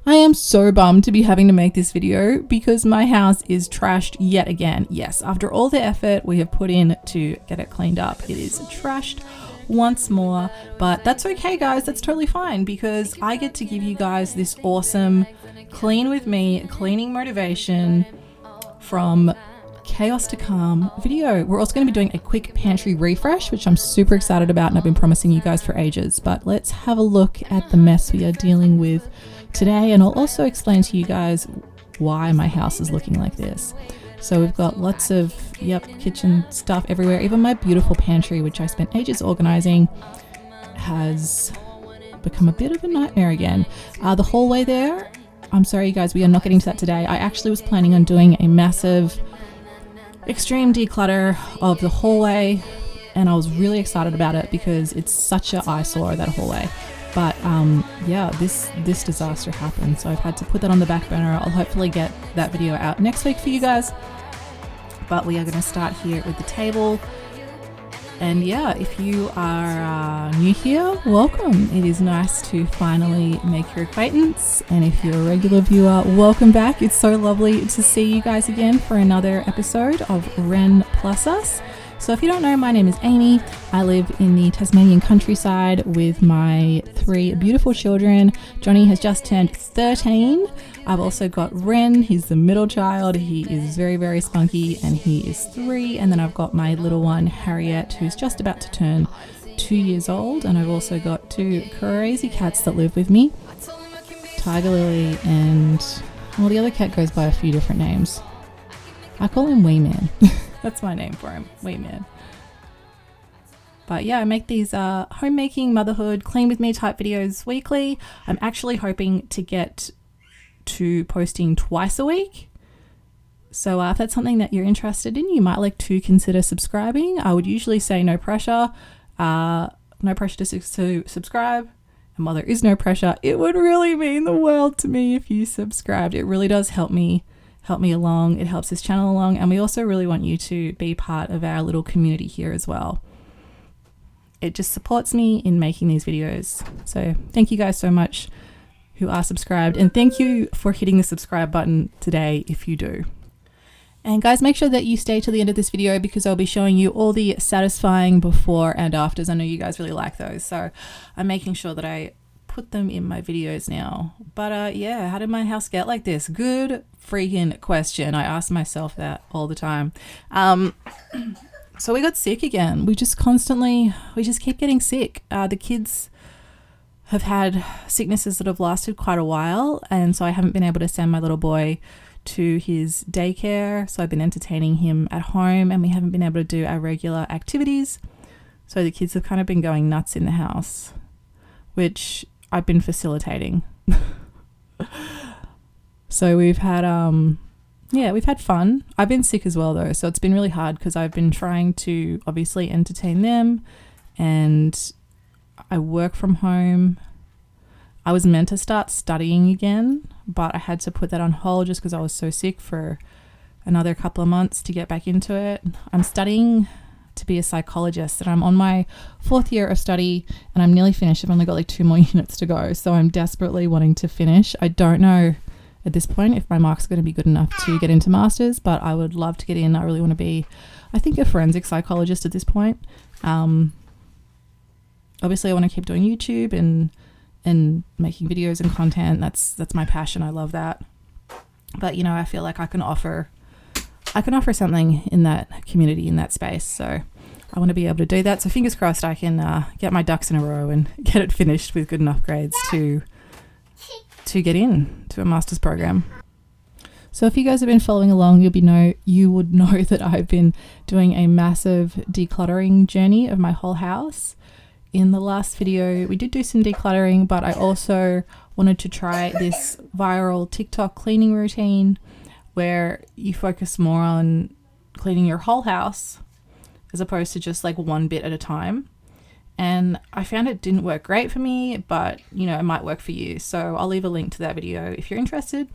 I am so bummed to be having to make this video because my house is trashed yet again. Yes, after all the effort we have put in to get it cleaned up, it is trashed once more, but that's okay guys, that's totally fine because I get to give you guys this awesome clean with me cleaning motivation from chaos to calm video. We're also going to be doing a quick pantry refresh, which I'm super excited about and I've been promising you guys for ages, but let's have a look at the mess we are dealing with today, and I'll also explain to you guys why my house is looking like this. So we've got lots of kitchen stuff everywhere. Even my beautiful pantry, which I spent ages organizing, has become a bit of a nightmare again. The hallway there, I'm sorry you guys, we are not getting to that today. I actually was planning on doing a massive extreme declutter of the hallway and I was really excited about it because it's such an eyesore, that hallway. But this disaster happened, so I've had to put that on the back burner. I'll hopefully get that video out next week for you guys, but we are going to start here with the table. And yeah, if you are new here, welcome. It is nice to finally make your acquaintance, and if you're a regular viewer, welcome back. It's so lovely to see you guys again for another episode of Ren Plus Us. So if you don't know, my name is Amy. I live in the Tasmanian countryside with my 3 beautiful children. Johnny has just turned 13. I've also got Ren, he's the middle child. He is very, very spunky and he is 3. And then I've got my little one, Harriet, who's just about to turn 2 years old. And I've also got 2 crazy cats that live with me, Tiger Lily and, well, the other cat goes by a few different names. I call him Wee Man. That's my name for him, Wee Man. But yeah, I make these homemaking, motherhood, clean with me type videos weekly. I'm actually hoping to get to posting twice a week. So if that's something that you're interested in, you might like to consider subscribing. I would usually say no pressure. No pressure to subscribe. And while there is no pressure, it would really mean the world to me if you subscribed. It really does help me along. It helps this channel along, and we also really want you to be part of our little community here as well. It just supports me in making these videos. So thank you guys so much who are subscribed, and thank you for hitting the subscribe button today if you do. And guys, make sure that you stay till the end of this video because I'll be showing you all the satisfying before and afters. I know you guys really like those, so I'm making sure that I put them in my videos now. But yeah, how did my house get like this? Good freaking question. I ask myself that all the time. So we got sick again. We just keep getting sick. The kids have had sicknesses that have lasted quite a while, and so I haven't been able to send my little boy to his daycare, so I've been entertaining him at home, and we haven't been able to do our regular activities, so the kids have kind of been going nuts in the house, which I've been facilitating. So we've had fun. I've been sick as well though, so it's been really hard because I've been trying to obviously entertain them, and I work from home. I was meant to start studying again, but I had to put that on hold just because I was so sick for another couple of months to get back into it. I'm studying to be a psychologist, and I'm on my 4th year of study, and I'm nearly finished. I've only got like 2 more units to go, so I'm desperately wanting to finish. I don't know at this point if my marks are going to be good enough to get into masters, but I would love to get in. I really want to be, I think, a forensic psychologist at this point. Obviously I want to keep doing YouTube and making videos and content. That's my passion. I love that. But you know, I feel like I can offer something in that community, in that space. So I want to be able to do that. So fingers crossed I can get my ducks in a row and get it finished with good enough grades to get in to a master's program. So if you guys have been following along, you would know that I've been doing a massive decluttering journey of my whole house. In the last video, we did do some decluttering, but I also wanted to try this viral TikTok cleaning routine where you focus more on cleaning your whole house as opposed to just like one bit at a time. And I found it didn't work great for me, but you know, it might work for you. So I'll leave a link to that video if you're interested.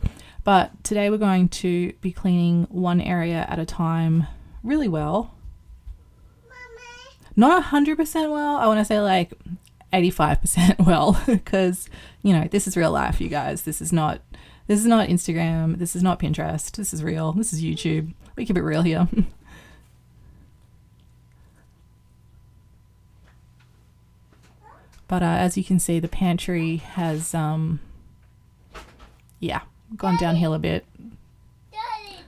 But today we're going to be cleaning one area at a time really well. Not 100% well. I want to say like 85% well, because, you know, this is real life, you guys. This is not Instagram. This is not Pinterest. This is real. This is YouTube. We keep it real here. But as you can see, the pantry has, gone downhill a bit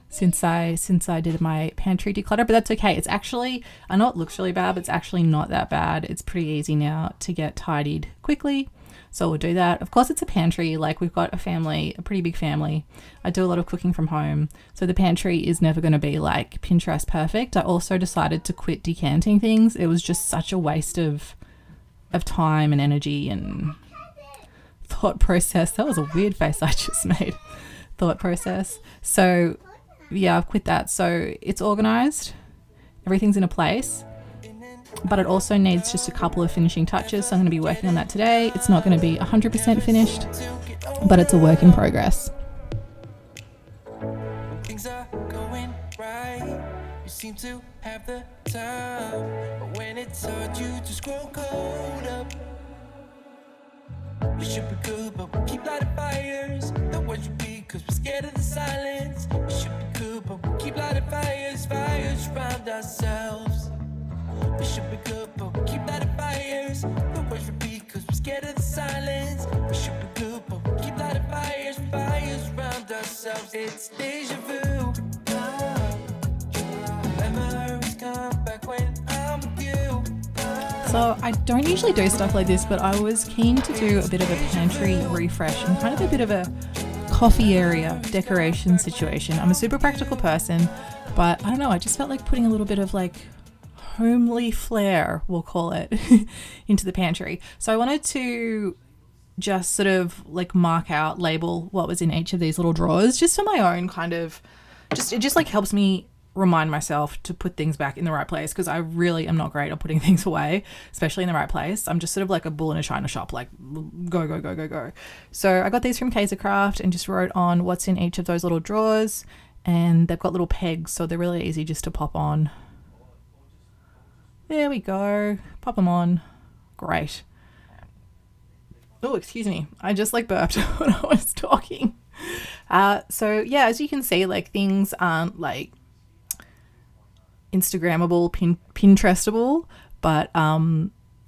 since I did my pantry declutter, but that's okay. It's actually, I know it looks really bad, but it's actually not that bad. It's pretty easy now to get tidied quickly. So we'll do that. Of course, it's a pantry. Like, we've got a pretty big family. I do a lot of cooking from home. So the pantry is never going to be like Pinterest perfect. I also decided to quit decanting things. It was just such a waste of time and energy and thought process. That was a weird face I just made. Thought process. So yeah, I've quit that. So it's organized. Everything's in a place. But it also needs just a couple of finishing touches. So I'm going to be working on that today. It's not going to be 100% finished, but it's a work in progress. Things are going right. You seem to have the time, but when it's hard, you just grow cold up. We should be good, but we keep lighting fires. The words repeat, cause we're scared of the silence. We should be good, but we keep lighting fires around ourselves. We should be good, but we keep lighting fires. The words repeat, cause we're scared of the silence. We should be good, but we keep lighting fires around ourselves. It's deja vu. Memories come back when I'm with you. So I don't usually do stuff like this, but I was keen to do a bit of a pantry refresh and kind of a bit of a coffee area decoration situation. I'm a super practical person, but I don't know, I just felt like putting a little bit of like homely flair, we'll call it, into the pantry. So I wanted to just sort of like mark out, label what was in each of these little drawers, just for my own kind of, it just like helps me remind myself to put things back in the right place, because I really am not great at putting things away, especially in the right place. I'm just sort of like a bull in a china shop, like go. So I got these from Craft and just wrote on what's in each of those little drawers, and they've got little pegs, so they're really easy just to pop on. There we go. Pop them on. Great. Oh, excuse me. I just like burped when I was talking. So yeah, as you can see, like things aren't like Instagrammable, Pinterestable, but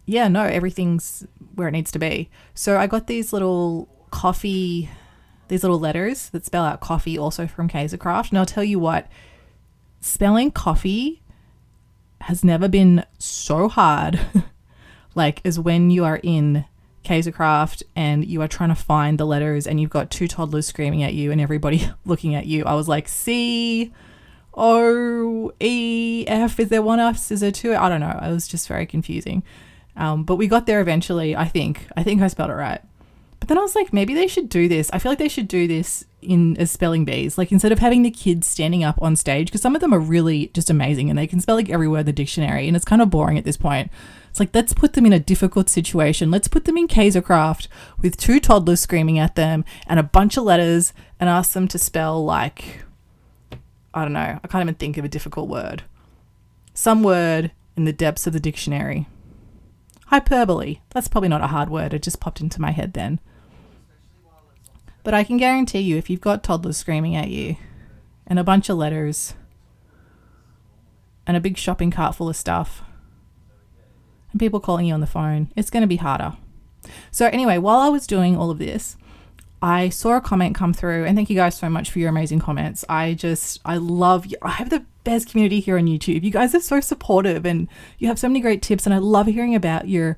yeah, no, everything's where it needs to be. So I got these little letters that spell out coffee, also from Craft. And I'll tell you what, spelling coffee has never been so hard like as when you are in Craft and you are trying to find the letters and you've got two toddlers screaming at you and everybody looking at you. I was like, C O E F, is there one F, is there two? I don't know, it was just very confusing, but we got there eventually. I think I spelled it right. But then I was like, maybe they should do this. I feel like they should do this as spelling bees. Like, instead of having the kids standing up on stage, because some of them are really just amazing and they can spell like every word in the dictionary, and it's kind of boring at this point. It's like, let's put them in a difficult situation. Let's put them in Craft with two toddlers screaming at them and a bunch of letters, and ask them to spell like, I don't know, I can't even think of a difficult word. Some word in the depths of the dictionary. Hyperbole. That's probably not a hard word. It just popped into my head then. But I can guarantee you, if you've got toddlers screaming at you and a bunch of letters and a big shopping cart full of stuff and people calling you on the phone, it's going to be harder. So anyway, while I was doing all of this, I saw a comment come through, and thank you guys so much for your amazing comments. I love you. I have the best community here on YouTube. You guys are so supportive and you have so many great tips, and I love hearing about your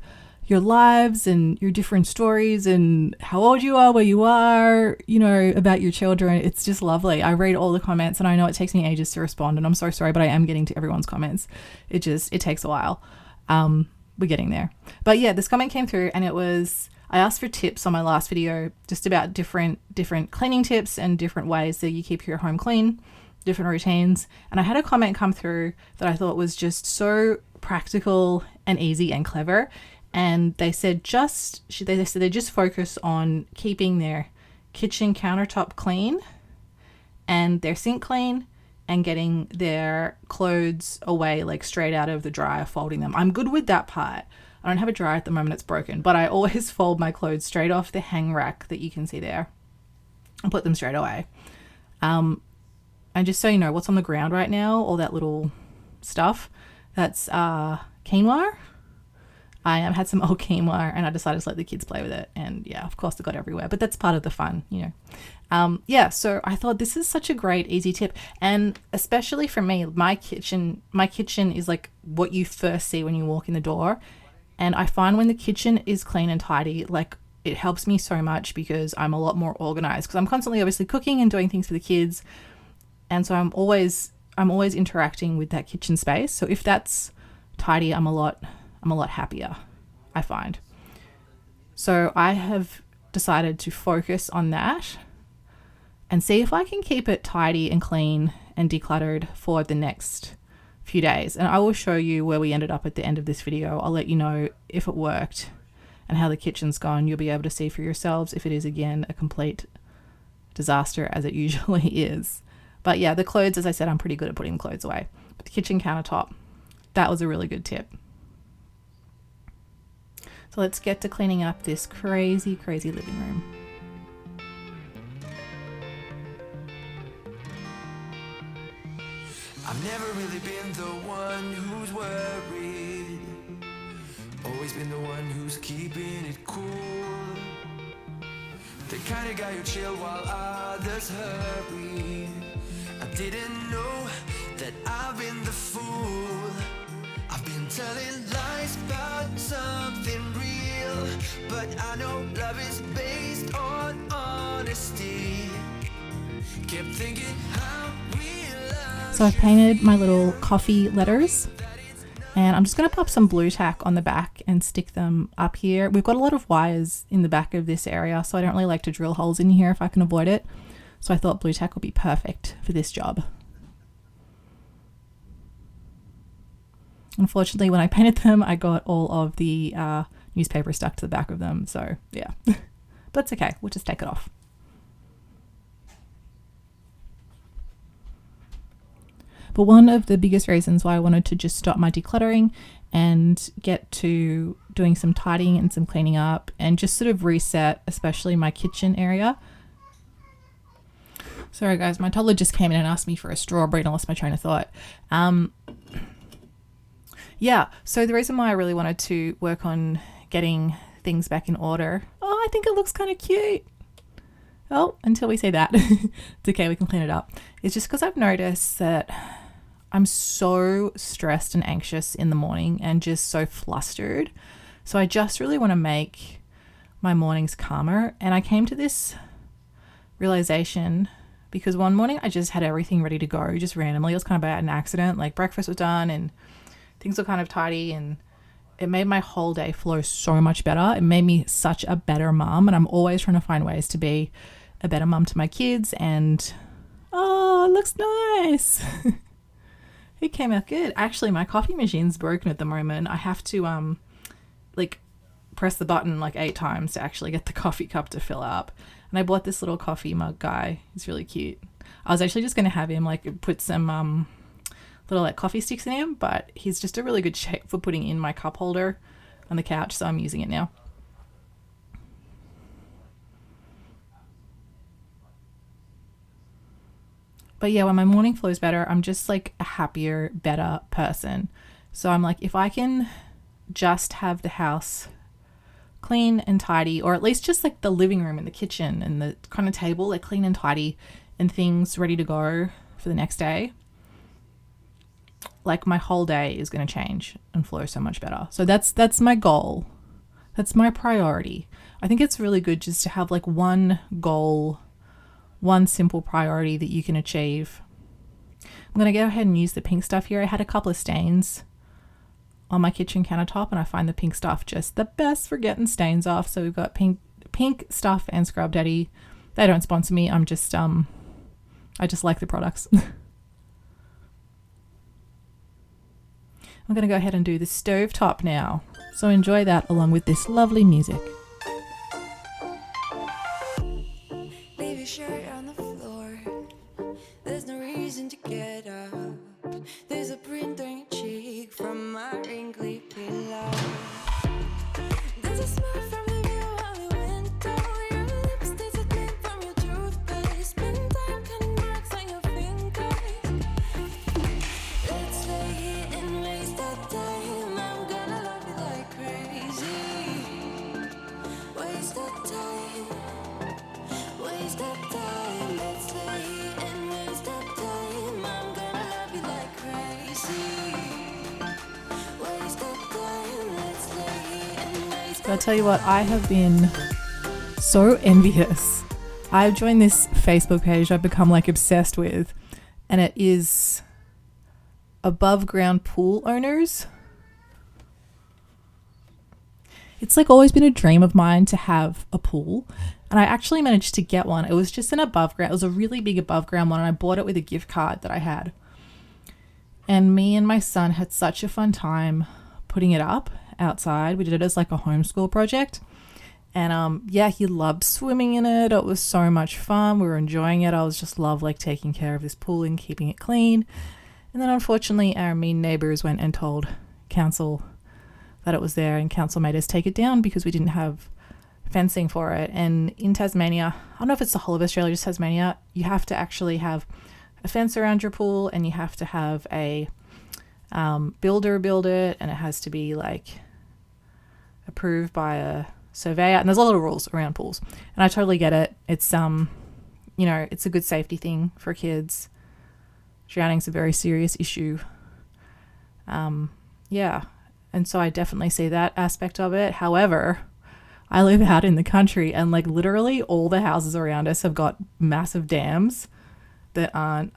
lives and your different stories and how old you are, where you are, you know, about your children. It's just lovely. I read all the comments, and I know it takes me ages to respond, and I'm so sorry, but I am getting to everyone's comments. It takes a while. We're getting there. But yeah, this comment came through, and I asked for tips on my last video just about different cleaning tips and different ways that you keep your home clean, different routines. And I had a comment come through that I thought was just so practical and easy and clever. And they said they just focus on keeping their kitchen countertop clean and their sink clean and getting their clothes away, like straight out of the dryer, folding them. I'm good with that part. I don't have a dryer at the moment, it's broken, but I always fold my clothes straight off the hang rack that you can see there and put them straight away. And just so you know, what's on the ground right now, all that little stuff, that's quinoa. I had some old quinoa and I decided to let the kids play with it. And yeah, of course it got everywhere, but that's part of the fun, you know. Yeah, so I thought this is such a great, easy tip. And especially for me, my kitchen is like what you first see when you walk in the door. And I find when the kitchen is clean and tidy, like it helps me so much because I'm a lot more organized, because I'm constantly obviously cooking and doing things for the kids. And so I'm always interacting with that kitchen space. So if that's tidy, I'm a lot happier, I find. So I have decided to focus on that and see if I can keep it tidy and clean and decluttered for the next few days. And I will show you where we ended up at the end of this video. I'll let you know if it worked and how the kitchen's gone. You'll be able to see for yourselves if it is, again, a complete disaster, as it usually is. But yeah, the clothes, as I said, I'm pretty good at putting clothes away. But the kitchen countertop, that was a really good tip. So let's get to cleaning up this crazy, crazy living room. I've never really been the one who's worried, always been the one who's keeping it cool, the kind of guy who chill while others hurry. I didn't know that I've been the fool. I've been telling lies about something real, but I know love is based on honesty. Kept thinking how real. So I've painted my little coffee letters, and I'm just going to pop some blue tack on the back and stick them up here. We've got a lot of wires in the back of this area, so I don't really like to drill holes in here if I can avoid it. So I thought blue tack would be perfect for this job. Unfortunately, when I painted them, I got all of the newspaper stuck to the back of them. So yeah, but it's okay. We'll just take it off. But one of the biggest reasons why I wanted to just stop my decluttering and get to doing some tidying and some cleaning up and just sort of reset, especially my kitchen area. Sorry guys, my toddler just came in and asked me for a strawberry and I lost my train of thought. Yeah, so the reason why I really wanted to work on getting things back in order. Oh, I think it looks kind of cute. Oh, until we say that. It's okay, we can clean it up. It's just because I've noticed that I'm so stressed and anxious in the morning and just so flustered. So I just really want to make my mornings calmer. And I came to this realization because one morning I just had everything ready to go, just randomly. It was kind of by an accident. Like breakfast was done and things were kind of tidy, and it made my whole day flow so much better. It made me such a better mom, and I'm always trying to find ways to be a better mom to my kids. And oh, it looks nice. It came out good. Actually, my coffee machine's broken at the moment. I have to like press the button like 8 times to actually get the coffee cup to fill up. And I bought this little coffee mug guy. He's really cute. I was actually just going to have him like put some little like coffee sticks in him, but he's just a really good shape for putting in my cup holder on the couch, so I'm using it now. But yeah, when my morning flows better, I'm just like a happier, better person. So I'm like, if I can just have the house clean and tidy, or at least just like the living room and the kitchen and the kind of table, like clean and tidy and things ready to go for the next day, like my whole day is going to change and flow so much better. So that's my goal. That's my priority. I think it's really good just to have like one goal, one simple priority that you can achieve. I'm going to go ahead and use the pink stuff here. I had a couple of stains on my kitchen countertop, and I find the pink stuff just the best for getting stains off. So we've got pink stuff and Scrub Daddy. They don't sponsor me. I'm just I just like the products. I'm going to go ahead and do the stovetop now. So enjoy that along with this lovely music. Leave your shirt on the floor. There's no reason to get up. There's a print on your cheek from my wrinkly pillow. So I tell you what, I have been so envious. I've joined this Facebook page I've become like obsessed with, and it is above ground pool owners. It's like always been a dream of mine to have a pool, and I actually managed to get one. It was just an above ground, it was a really big above ground one, and I bought it with a gift card that I had. And me and my son had such a fun time putting it up outside. We did it as like a homeschool project. And yeah, he loved swimming in it. It was so much fun. We were enjoying it. I was just love like taking care of this pool and keeping it clean. And then unfortunately our mean neighbours went and told council that it was there, and council made us take it down because we didn't have fencing for it. And in Tasmania, I don't know if it's the whole of Australia, just Tasmania, you have to actually have a fence around your pool, and you have to have a builder build it, and it has to be like approved by a surveyor, and there's a lot of rules around pools, and I totally get it. It's you know, it's a good safety thing for kids. Drowning's a very serious issue. Yeah, and so I definitely see that aspect of it. However, I live out in the country, and like literally all the houses around us have got massive dams that aren't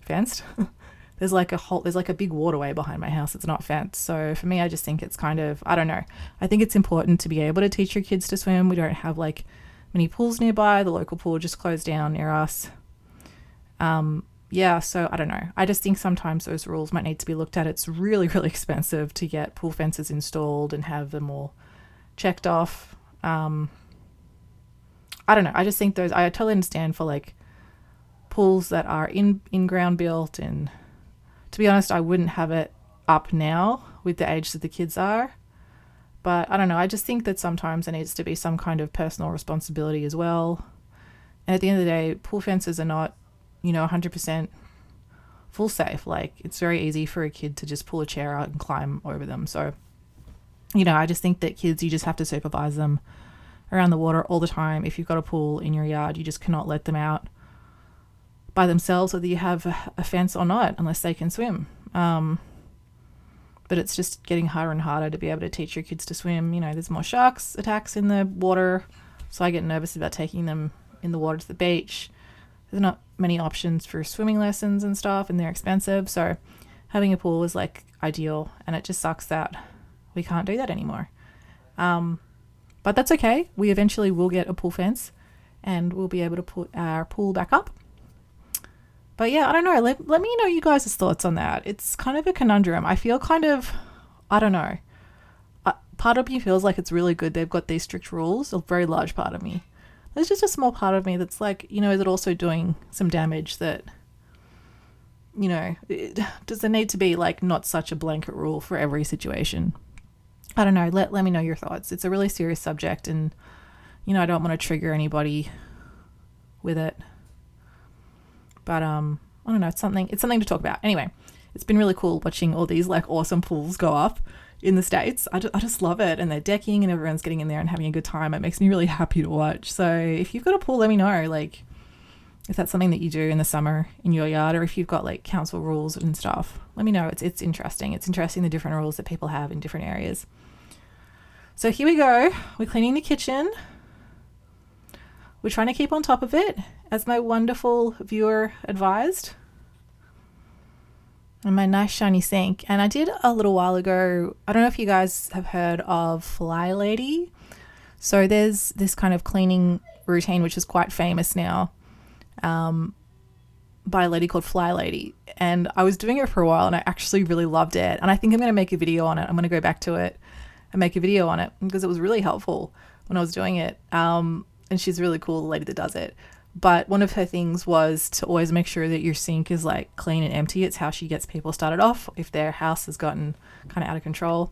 fenced. There's like a big waterway behind my house. It's not fenced. So for me, I just think it's kind of, I don't know. I think it's important to be able to teach your kids to swim. We don't have like many pools nearby. The local pool just closed down near us. Yeah, so I don't know. I just think sometimes those rules might need to be looked at. It's really, really expensive to get pool fences installed and have them all checked off. I don't know. I just think I totally understand for like pools that are in ground built, and to be honest, I wouldn't have it up now with the age that the kids are. But I don't know. I just think that sometimes there needs to be some kind of personal responsibility as well. And at the end of the day, pool fences are not, 100% full safe. Like, it's very easy for a kid to just pull a chair out and climb over them. So, I just think that kids, you just have to supervise them around the water all the time. If you've got a pool in your yard, you just cannot let them out by themselves, whether you have a fence or not, unless they can swim. But it's just getting harder and harder to be able to teach your kids to swim. There's more sharks attacks in the water, so I get nervous about taking them in the water to the beach. There's not many options for swimming lessons and stuff, and they're expensive. So having a pool is like ideal, and it just sucks that we can't do that anymore. But that's okay. We eventually will get a pool fence, and we'll be able to put our pool back up. But yeah, I don't know. Let me know you guys' thoughts on that. It's kind of a conundrum. I feel kind of, I don't know. Part of me feels like it's really good they've got these strict rules, a very large part of me. There's just a small part of me that's like, is it also doing some damage that, does there need to be like not such a blanket rule for every situation? I don't know. Let me know your thoughts. It's a really serious subject, and, I don't want to trigger anybody with it. But I don't know, it's something to talk about. Anyway, it's been really cool watching all these like awesome pools go up in the States. I just love it, and they're decking and everyone's getting in there and having a good time. It makes me really happy to watch. So if you've got a pool, let me know, like if that's something that you do in the summer in your yard, or if you've got like council rules and stuff. Let me know. It's interesting. It's interesting the different rules that people have in different areas. So here we go. We're cleaning the kitchen. We're trying to keep on top of it, as my wonderful viewer advised. And my nice shiny sink. And I did a little while ago, I don't know if you guys have heard of Fly Lady. So there's this kind of cleaning routine which is quite famous now, by a lady called Fly Lady. And I was doing it for a while, and I actually really loved it. And I think I'm going to make a video on it. I'm going to go back to it and make a video on it because it was really helpful when I was doing it. And she's really cool, the lady that does it. But one of her things was to always make sure that your sink is like clean and empty. It's how she gets people started off if their house has gotten kind of out of control.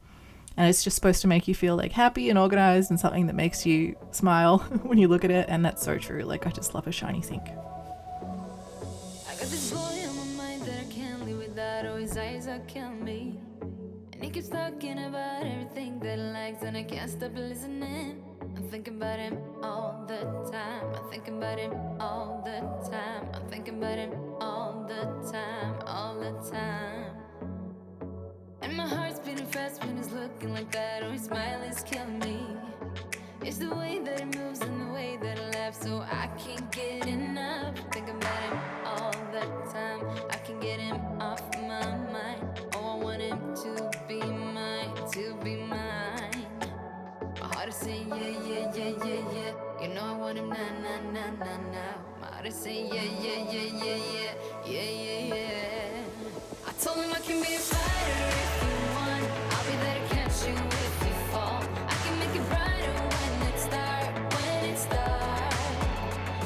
And it's just supposed to make you feel like happy and organized, and something that makes you smile when you look at it. And that's so true. Like, I just love a shiny sink. I got this boy on my mind that I can't live without. Oh, his eyes are killing me. And he keeps talking about everything that he likes, and I can't stop listening. I'm thinking about him all the time. I'm thinking about him all the time. I'm thinking about him all the time, all the time. And my heart's beating fast when it's looking like that. Oh, his smile is killing me. It's the way that it moves and the way that it laughs, so I can't get enough. Think about him all the time. I can get him off my mind. Oh, I want him to be mine, to be mine. My heart is saying yeah, yeah, yeah, yeah, yeah. You know I want him now, now, now, now, now. My heart is saying yeah, yeah, yeah, yeah, yeah, yeah, yeah, yeah. I told him I can be a fighter if you want. I'll be there to catch you if you fall. I can make it brighter when it's dark, when it's dark.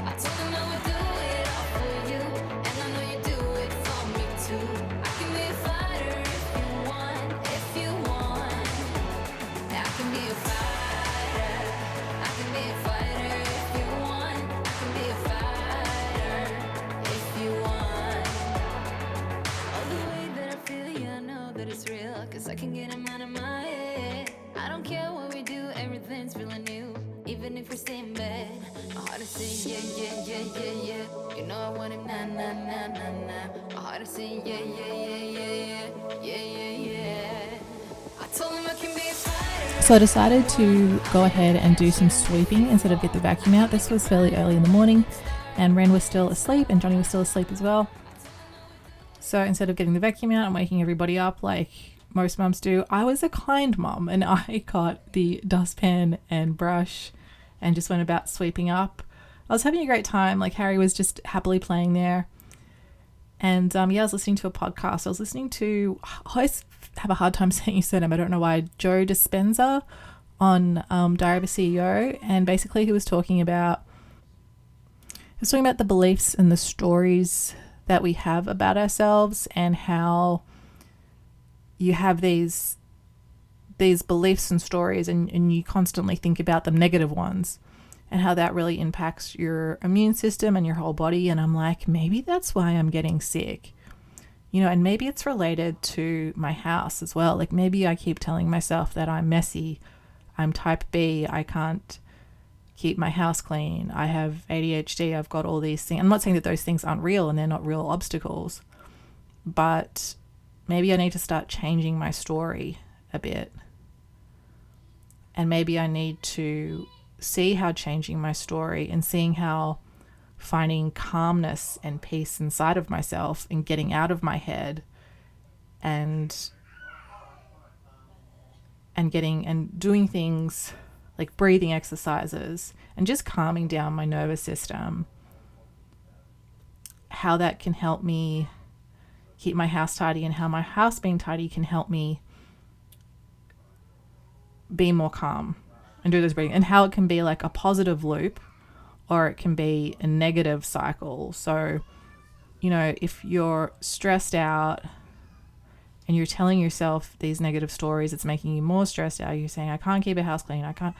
I told him I would do it all for you, and I know you do it for me too. I can be a fighter if you want, if you want. I can be a fighter. I can be a fighter if you want. I can be a fighter if you want. Oh, the way that I feel, yeah, I know that it's real, 'cause I can get him out of my head. I don't care what we do, everything's really new, even if we stay in bed. My heart is saying yeah, yeah, yeah, yeah, yeah. You know I want him now, now, now, now, now. My heart is saying yeah, yeah, yeah, yeah, yeah, yeah, yeah, yeah. I told him I can be a fighter. So I decided to go ahead and do some sweeping instead of get the vacuum out. This was fairly early in the morning and Ren was still asleep and Johnny was still asleep as well. So instead of getting the vacuum out and waking everybody up like most mums do, I was a kind mum and I got the dustpan and brush and just went about sweeping up. I was having a great time. Like Harry was just happily playing there. And I was listening to a podcast. I was listening to, I always have a hard time saying his surname. I don't know why. Joe Dispenza on Diary of a CEO. And basically he was talking about the beliefs and the stories that we have about ourselves and how you have these beliefs and stories and you constantly think about them, negative ones, and how that really impacts your immune system and your whole body. And I'm like, maybe that's why I'm getting sick, and maybe it's related to my house as well. Like maybe I keep telling myself that I'm messy, I'm type B, I can't keep my house clean, I have ADHD, I've got all these things. I'm not saying that those things aren't real and they're not real obstacles, but maybe I need to start changing my story a bit. And maybe I need to see how changing my story and seeing how finding calmness and peace inside of myself and getting out of my head and doing things like breathing exercises and just calming down my nervous system, how that can help me keep my house tidy and how my house being tidy can help me be more calm and do this breathing, and how it can be like a positive loop or it can be a negative cycle. So, if you're stressed out and you're telling yourself these negative stories, it's making you more stressed out. You're saying, I can't keep a house clean, I can't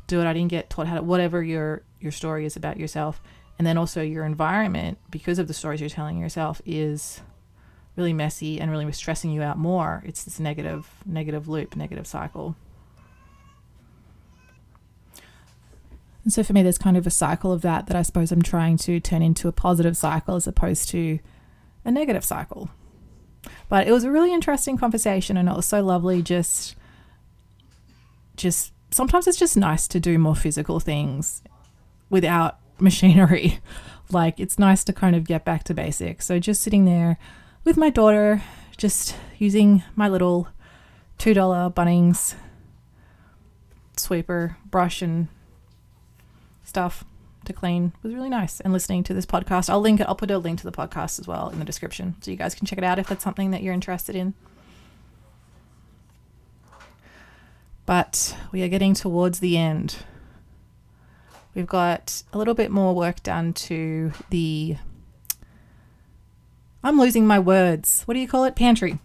do it, I didn't get taught how to, whatever your story is about yourself. And then also your environment, because of the stories you're telling yourself, is really messy and really stressing you out more. It's this negative loop, negative cycle. And so for me, there's kind of a cycle of that I suppose I'm trying to turn into a positive cycle as opposed to a negative cycle. But it was a really interesting conversation and it was so lovely. Just sometimes it's just nice to do more physical things without machinery. Like it's nice to kind of get back to basics. So just sitting there with my daughter, just using my little $2 Bunnings sweeper brush and stuff to clean was really nice, and listening to this podcast. I'll put a link to the podcast as well in the description so you guys can check it out if that's something that you're interested in. But we are getting towards the end. We've got a little bit more work done to the, I'm losing my words, what do you call it? Pantry.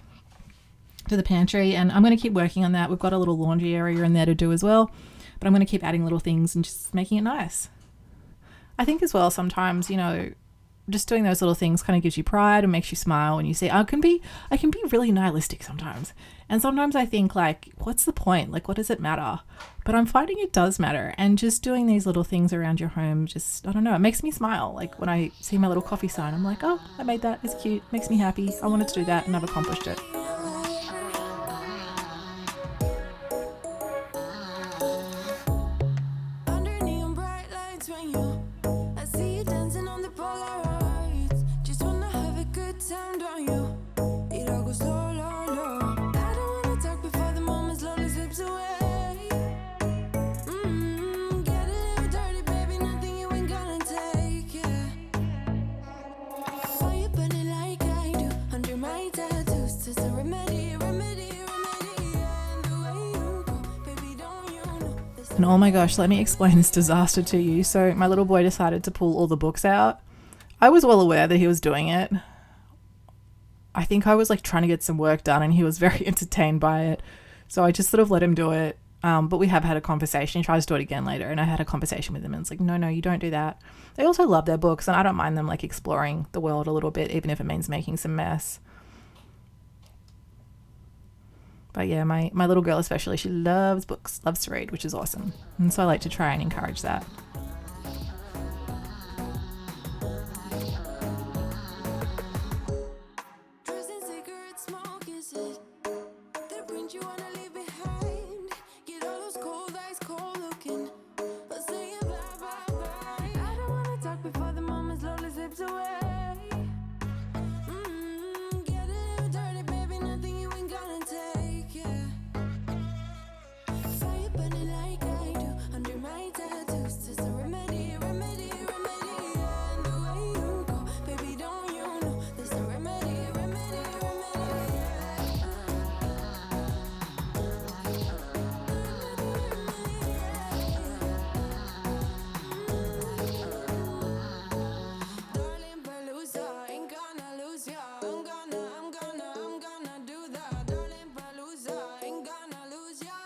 To the pantry, and I'm going to keep working on that. We've got a little laundry area in there to do as well, but I'm going to keep adding little things and just making it nice. I think as well sometimes, just doing those little things kind of gives you pride and makes you smile when you see, I can be really nihilistic sometimes. And sometimes I think like, what's the point? Like, what does it matter? But I'm finding it does matter. And just doing these little things around your home, just, I don't know, it makes me smile. Like when I see my little coffee sign, I'm like, oh, I made that. It's cute. Makes me happy. I wanted to do that and I've accomplished it. the Polaroids. Just wanna have a good time, don't you? It all goes low, low, low. I don't wanna talk before the moment slowly slips away. Get a little dirty, baby, nothing you ain't gonna take, yeah. Fire burning like I do under my tattoos. Just a remedy, remedy, remedy. And the way you go, baby, don't you know? And oh my gosh, let me explain this disaster to you. So my little boy decided to pull all the books out. I was well aware that he was doing it. I think I was like trying to get some work done and he was very entertained by it. So I just sort of let him do it. But we have had a conversation. He tries to do it again later. And I had a conversation with him and it's like, no, you don't do that. They also love their books and I don't mind them like exploring the world a little bit, even if it means making some mess. But yeah, my little girl especially, she loves books, loves to read, which is awesome. And so I like to try and encourage that. Drugs and cigarette smoke, is it? The print you wanna leave behind. Get all those cold eyes cold looking. But saying bye, bye, bye. I don't wanna talk before the moment slowly slips away. Get a little dirty, baby, nothing you ain't gonna take, yeah. Fire burning like I do under my tattoos. Just a remedy, remedy, remedy. And the way you go, baby, don't you know? There's a remedy, remedy, Darling Palooza, ain't gonna lose ya. I'm gonna do that. Darling Palooza, ain't gonna lose ya.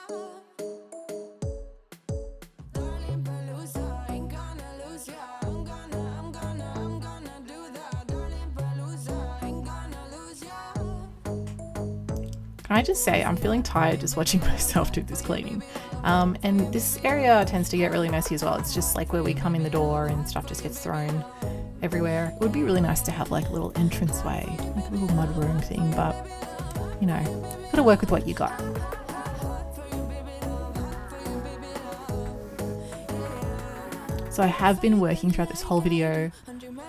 Darling Palooza, ain't gonna lose ya. I'm gonna do that. Darling Palooza, ain't gonna lose ya. Can I just say, I'm feeling tired just watching myself do this cleaning. And this area tends to get really messy as well. It's just like where we come in the door and stuff just gets thrown everywhere. It would be really nice to have like a little entranceway, like a little mudroom thing, but you know, gotta work with what you got. So I have been working throughout this whole video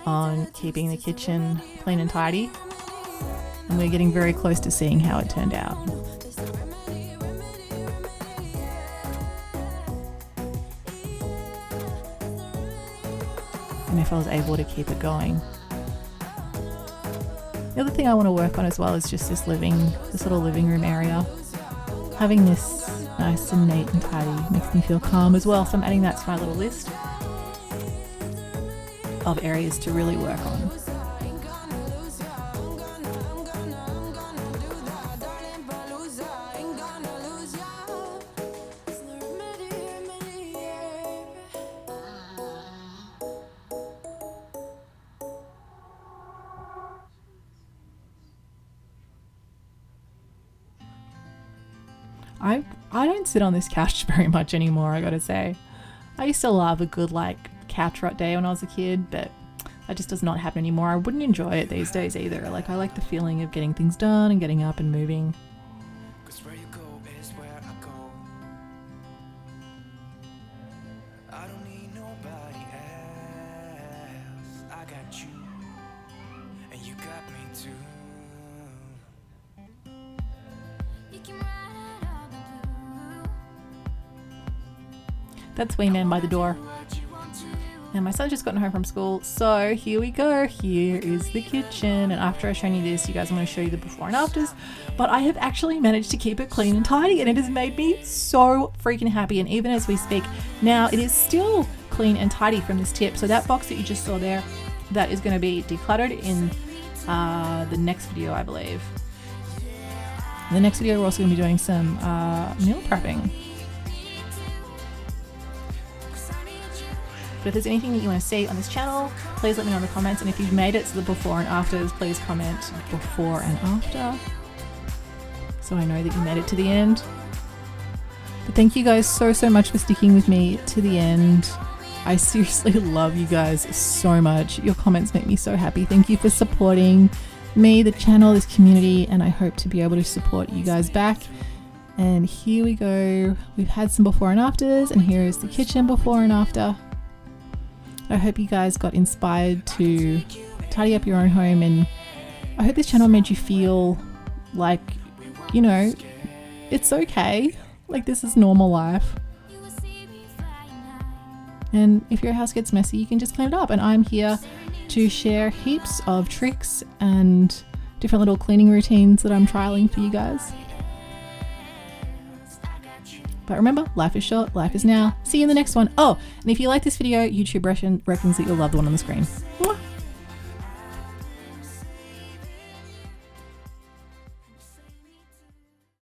on keeping the kitchen clean and tidy. And we're getting very close to seeing how it turned out. And if I was able to keep it going. The other thing I want to work on as well is just this little living room area. Having this nice and neat and tidy makes me feel calm as well. So I'm adding that to my little list of areas to really work on. I don't sit on this couch very much anymore, I gotta say. I used to love a good like couch rot day when I was a kid, but that just does not happen anymore. I wouldn't enjoy it these days either. Like I like the feeling of getting things done and getting up and moving. 'Cause where you go is where I go. I don't need nobody else. I got you, and you got me too. You can ride all the blue. That's Wee Man by the door. And my son's just gotten home from school, so here we go. Here is the kitchen, and after I've shown you this, you guys, I'm going to show you the before and afters. But I have actually managed to keep it clean and tidy, and it has made me so freaking happy. And even as we speak now, it is still clean and tidy from this tip. So that box that you just saw there, that is going to be decluttered in the next video, I believe. In the next video, we're also going to be doing some meal prepping. But if there's anything that you want to see on this channel, please let me know in the comments. And if you've made it to the before and afters, please comment before and after, so I know that you made it to the end. But thank you guys so much for sticking with me to the end. I seriously love you guys so much. Your comments make me so happy. Thank you for supporting me, the channel, this community, and I hope to be able to support you guys back. And here we go. We've had some before and afters, and here is the kitchen before and after. I hope you guys got inspired to tidy up your own home, and I hope this channel made you feel like, you know, it's okay. Like, this is normal life. And if your house gets messy, you can just clean it up. And I'm here to share heaps of tricks and different little cleaning routines that I'm trialing for you guys. But remember, life is short, life is now. See you in the next one. Oh, and if you like this video, YouTube reckons that you'll love the one on the screen. Mwah.